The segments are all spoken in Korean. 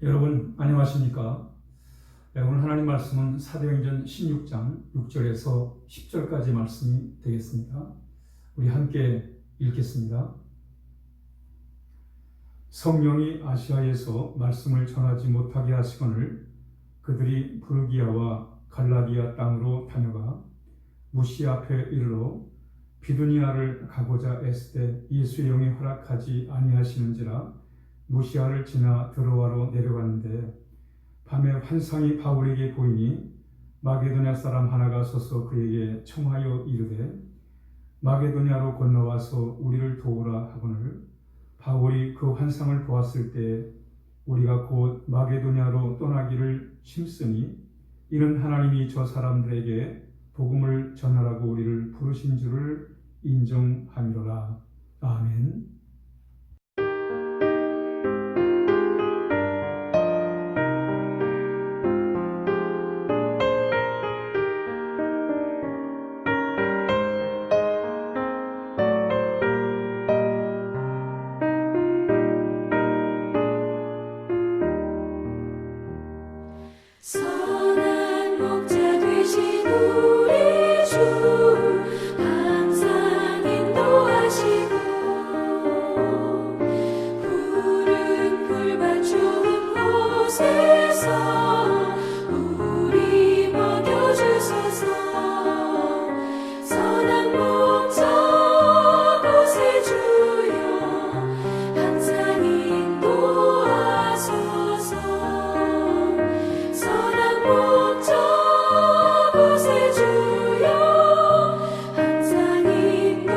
여러분 안녕하십니까? 오늘 하나님 말씀은 사도행전 16장 6절에서 10절까지 말씀이 되겠습니다. 우리 함께 읽겠습니다. 성령이 아시아에서 말씀을 전하지 못하게 하시거늘 그들이 부르기아와 갈라디아 땅으로 다녀가 무시 앞에 이르러 비두니아를 가고자 애쓰되 예수의 영이 허락하지 아니하시는지라 무시아를 지나 드로아로 내려가는데 밤에 환상이 바울에게 보이니 마게도냐 사람 하나가 서서 그에게 청하여 이르되 마게도냐로 건너와서 우리를 도우라 하거늘 바울이 그 환상을 보았을 때 우리가 곧 마게도냐로 떠나기를 힘쓰니 이는 하나님이 저 사람들에게 복음을 전하라고 우리를 부르신 줄을 인정함이로라. 아멘. 선한 목자 되신 우리 주 항상 인도하시고 푸른 풀밭 좋은 곳에서 우리 먹여주소서. 선한 목자 곳에 주여 항상 인도하소서. 선한 목자 곳에 주여 항상 인도하소서.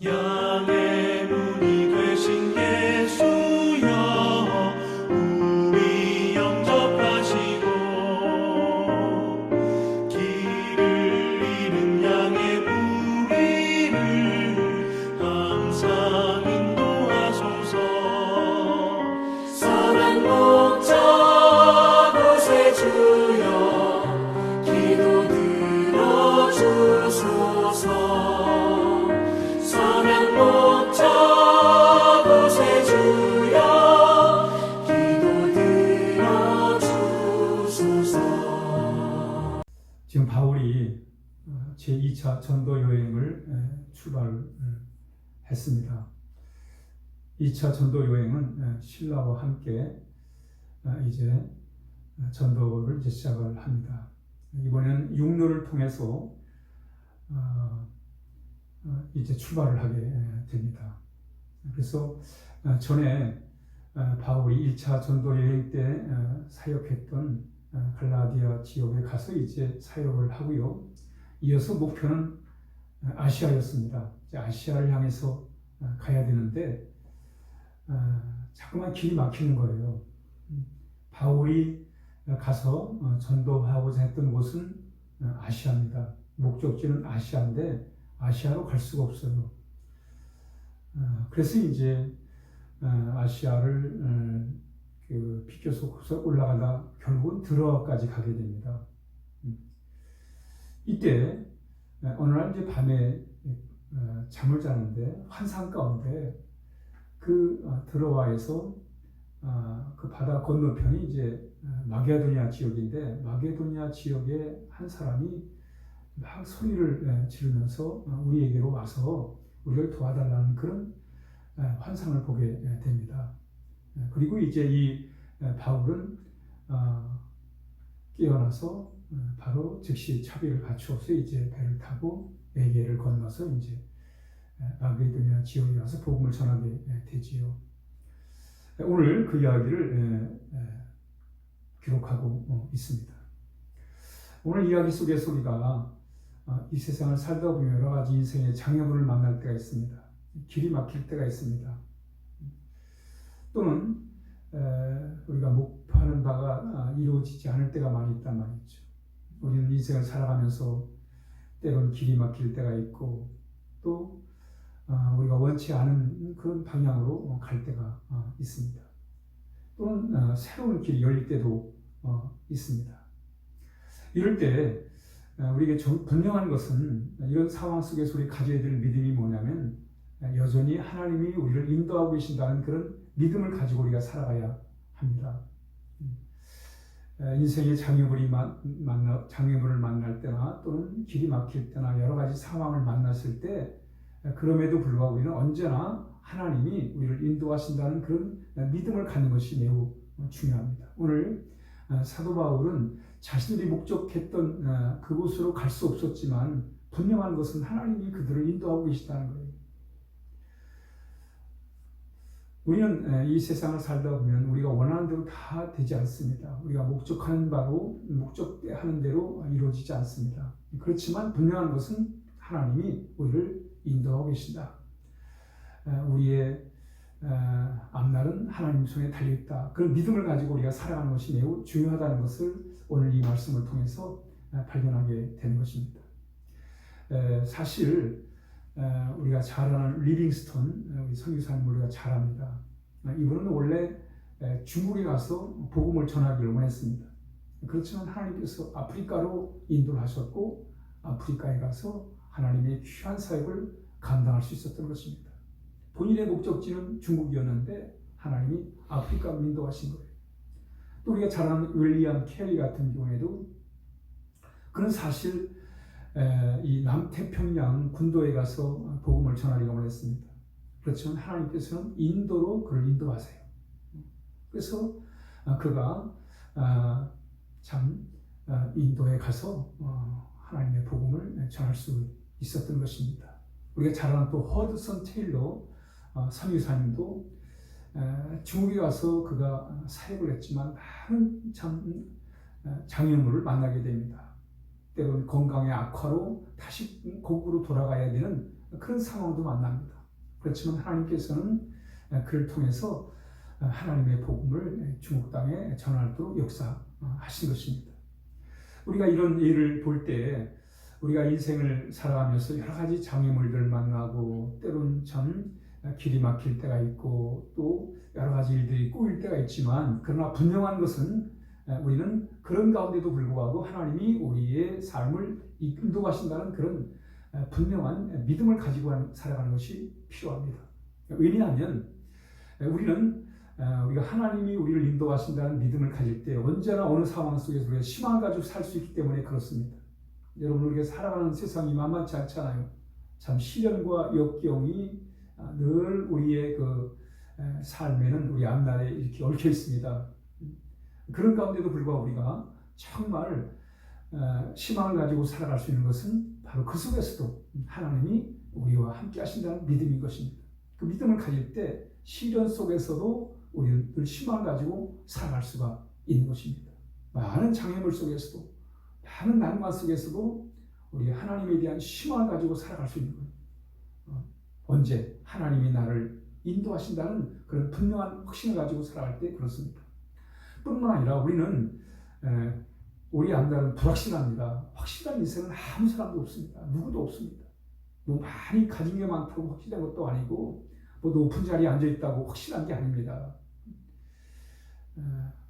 양의 문이 되신 예수여 우리 영접하시고 길을 잃은 양의 무리를 항상 인도하소서. 선한 목자 곳에 주여 기도 들어주소서. 선한 목자 곳에 주여 기도 들어주소서. 지금 바울이 제2차 전도 여행을 출발했습니다. 2차 전도 여행은 신라와 함께 이제 전도를 이제 시작을 합니다. 이번에는 육로를 통해서 이제 출발을 하게 됩니다. 그래서 전에 바울이 1차 전도 여행 때 사역했던 갈라디아 지역에 가서 이제 사역을 하고요. 이어서 목표는 아시아였습니다. 이제 아시아를 향해서 가야 되는데 자꾸만 길이 막히는 거예요. 바울이 가서 전도하고자 했던 곳은 아시아입니다. 목적지는 아시아인데 아시아로 갈 수가 없어요. 그래서 이제 아시아를 비껴서 올라가다 결국은 드로아까지 가게 됩니다. 이때 어느 날 이제 밤에 잠을 자는데 환상 가운데 그 드로아에서 그 바다 건너편이 이제 마게도냐 지역인데 마게도냐 지역의 한 사람이 막 소리를 지르면서 우리에게로 와서 우리를 도와달라는 그런 환상을 보게 됩니다. 그리고 이제 이 바울은 깨어나서 바로 즉시 차비를 갖추어서 이제 배를 타고 에게를 건너서 이제 마게도냐 지역에 와서 복음을 전하게 되지요. 오늘 그 이야기를 기록하고 있습니다. 오늘 이야기 속에서 우리가 이 세상을 살다 보면 여러 가지 인생의 장애물을 만날 때가 있습니다. 길이 막힐 때가 있습니다. 또는 우리가 목표하는 바가 이루어지지 않을 때가 많이 있단 말이죠. 우리는 인생을 살아가면서 때로는 길이 막힐 때가 있고 또 우리가 원치 않은 그런 방향으로 갈 때가 있습니다. 또는 새로운 길이 열릴 때도 있습니다. 이럴 때 우리에게 분명한 것은 이런 상황 속에서 우리 가져야 될 믿음이 뭐냐면 여전히 하나님이 우리를 인도하고 계신다는 그런 믿음을 가지고 우리가 살아가야 합니다. 인생의 장애물을 만날 때나 또는 길이 막힐 때나 여러 가지 상황을 만났을 때 그럼에도 불구하고 우리는 언제나 하나님이 우리를 인도하신다는 그런 믿음을 갖는 것이 매우 중요합니다. 오늘 사도 바울은 자신들이 목적했던 그곳으로 갈 수 없었지만 분명한 것은 하나님이 그들을 인도하고 계시다는 거예요. 우리는 이 세상을 살다 보면 우리가 원하는 대로 다 되지 않습니다. 우리가 목적하는 대로 이루어지지 않습니다. 그렇지만 분명한 것은 하나님이 우리를 인도하고 계신다. 우리의 앞날은 하나님 손에 달려있다. 그런 믿음을 가지고 우리가 살아가는 것이 매우 중요하다는 것을 오늘 이 말씀을 통해서 발견하게 되는 것입니다. 사실 우리가 잘 아는 리빙스턴 우리 선교사님 우리가 잘 압니다. 이분은 원래 중국에 가서 복음을 전하기를 원했습니다. 그렇지만 하나님께서 아프리카로 인도를 하셨고 아프리카에 가서 하나님의 귀한 사역을 감당할 수 있었던 것입니다. 본인의 목적지는 중국이었는데 하나님이 아프리카로 인도하신 거예요. 또 우리가 잘 아는 윌리엄 캐리 같은 경우에도 그는 사실 이 남태평양 군도에 가서 복음을 전하기가 원했습니다. 그렇지만 하나님께서는 인도로 그를 인도하세요. 그래서 그가 참 인도에 가서 하나님의 복음을 전할 수 있었던 것입니다. 우리가 잘 아는 또 허드슨 테일러 선교사님도 중국에 가서 그가 사역을 했지만 많은 참 장애물을 만나게 됩니다. 때로는 건강의 악화로 다시 고국으로 돌아가야 되는 그런 상황도 만납니다. 그렇지만 하나님께서는 그를 통해서 하나님의 복음을 중국 땅에 전하도록 역사하신 것입니다. 우리가 이런 일을 볼 때 우리가 인생을 살아가면서 여러 가지 장애물들을 만나고 때로는 참 길이 막힐 때가 있고 또 여러 가지 일들이 꼬일 때가 있지만 그러나 분명한 것은 우리는 그런 가운데도 불구하고 하나님이 우리의 삶을 인도하신다는 그런 분명한 믿음을 가지고 살아가는 것이 필요합니다. 왜냐하면 우리는 우리가 하나님이 우리를 인도하신다는 믿음을 가질 때 언제나 어느 상황 속에서 우리가 희망을 가지고 살 수 있기 때문에 그렇습니다. 여러분 우리가 살아가는 세상이 만만치 않잖아요. 참 시련과 역경이 늘 우리의 그 삶에는 우리 앞날에 이렇게 얽혀 있습니다. 그런 가운데도 불구하고 우리가 정말 희망을 가지고 살아갈 수 있는 것은 바로 그 속에서도 하나님이 우리와 함께 하신다는 믿음인 것입니다. 그 믿음을 가질 때 시련 속에서도 우리는 늘 희망을 가지고 살아갈 수가 있는 것입니다. 많은 장애물 속에서도 많은 난관 속에서도 우리 하나님에 대한 희망을 가지고 살아갈 수 있는 거예요. 언제 하나님이 나를 인도하신다는 그런 분명한 확신을 가지고 살아갈 때 그렇습니다. 뿐만 아니라 우리는 우리 앞날은 불확실합니다. 확실한 인생은 아무 사람도 없습니다. 누구도 없습니다. 뭐 많이 가진 게 많다고 확실한 것도 아니고 뭐 높은 자리에 앉아 있다고 확실한 게 아닙니다.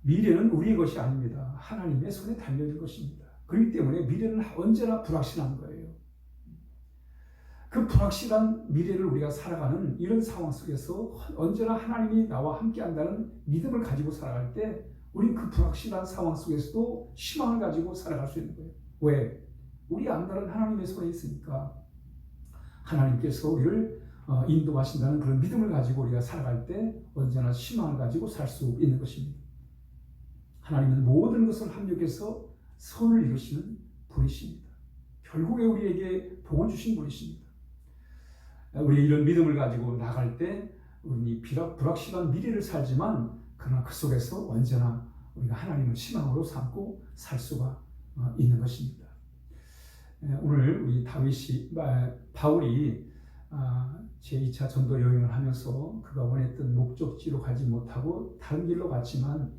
미래는 우리의 것이 아닙니다. 하나님의 손에 달려있는 것입니다. 그렇기 때문에 미래는 언제나 불확실한 거예요. 그 불확실한 미래를 우리가 살아가는 이런 상황 속에서 언제나 하나님이 나와 함께 한다는 믿음을 가지고 살아갈 때 우리는 그 불확실한 상황 속에서도 희망을 가지고 살아갈 수 있는 거예요. 왜? 우리 앞날은 하나님의 손에 있으니까 하나님께서 우리를 인도하신다는 그런 믿음을 가지고 우리가 살아갈 때 언제나 희망을 가지고 살 수 있는 것입니다. 하나님은 모든 것을 합력해서 선을 이루시는 분이십니다. 결국에 우리에게 복을 주신 분이십니다. 우리 이런 믿음을 가지고 나갈 때 우리 불확실한 미래를 살지만 그러나 그 속에서 언제나 우리가 하나님을 희망으로 삼고 살 수가 있는 것입니다. 오늘 우리 바울이 제2차 전도 여행을 하면서 그가 원했던 목적지로 가지 못하고 다른 길로 갔지만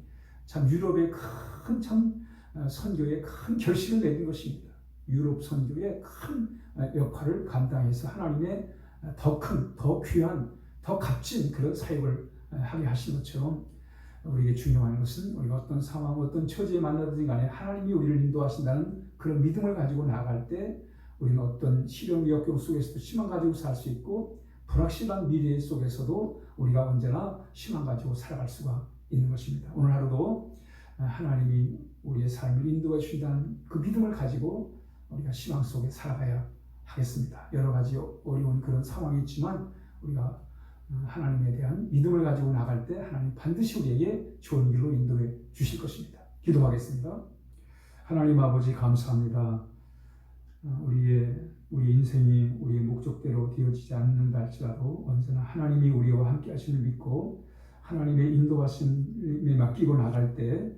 참 유럽의 큰 선교에 큰 결실을 내린 것입니다. 유럽 선교의 큰 역할을 감당해서 하나님의 더 큰, 더 귀한, 더 값진 그런 사역을 하게 하신 것처럼 우리에게 중요한 것은 우리가 어떤 상황, 어떤 처지에 만나든지 간에 하나님이 우리를 인도하신다는 그런 믿음을 가지고 나아갈 때 우리는 어떤 시련, 역경 속에서도 희망 가지고 살 수 있고 불확실한 미래 속에서도 우리가 언제나 희망 가지고 살아갈 수가 있는 것입니다. 오늘 하루도 하나님이 우리의 삶을 인도해 주시다는 그 믿음을 가지고 우리가 희망 속에 살아가야 하겠습니다. 여러 가지 어려운 그런 상황이 있지만 우리가 하나님에 대한 믿음을 가지고 나갈 때 하나님 반드시 우리에게 좋은 길로 인도해 주실 것입니다. 기도하겠습니다. 하나님 아버지 감사합니다. 우리 인생이 우리의 목적대로 되어지지 않는다 할지라도 언제나 하나님이 우리와 함께 하심을 믿고 하나님의 인도하심에 맡기고 나갈 때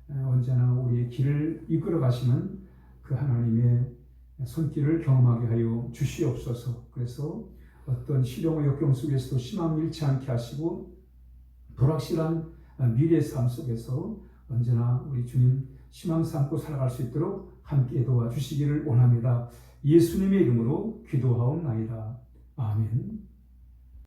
언제나 우리의 길을 이끌어 가시는 그 하나님의 손길을 경험하게 하여 주시옵소서. 그래서 어떤 시련과 역경 속에서도 희망 잃지 않게 하시고 불확실한 미래의 삶 속에서 언제나 우리 주님 희망 삼고 살아갈 수 있도록 함께 도와주시기를 원합니다. 예수님의 이름으로 기도하옵나이다. 아멘.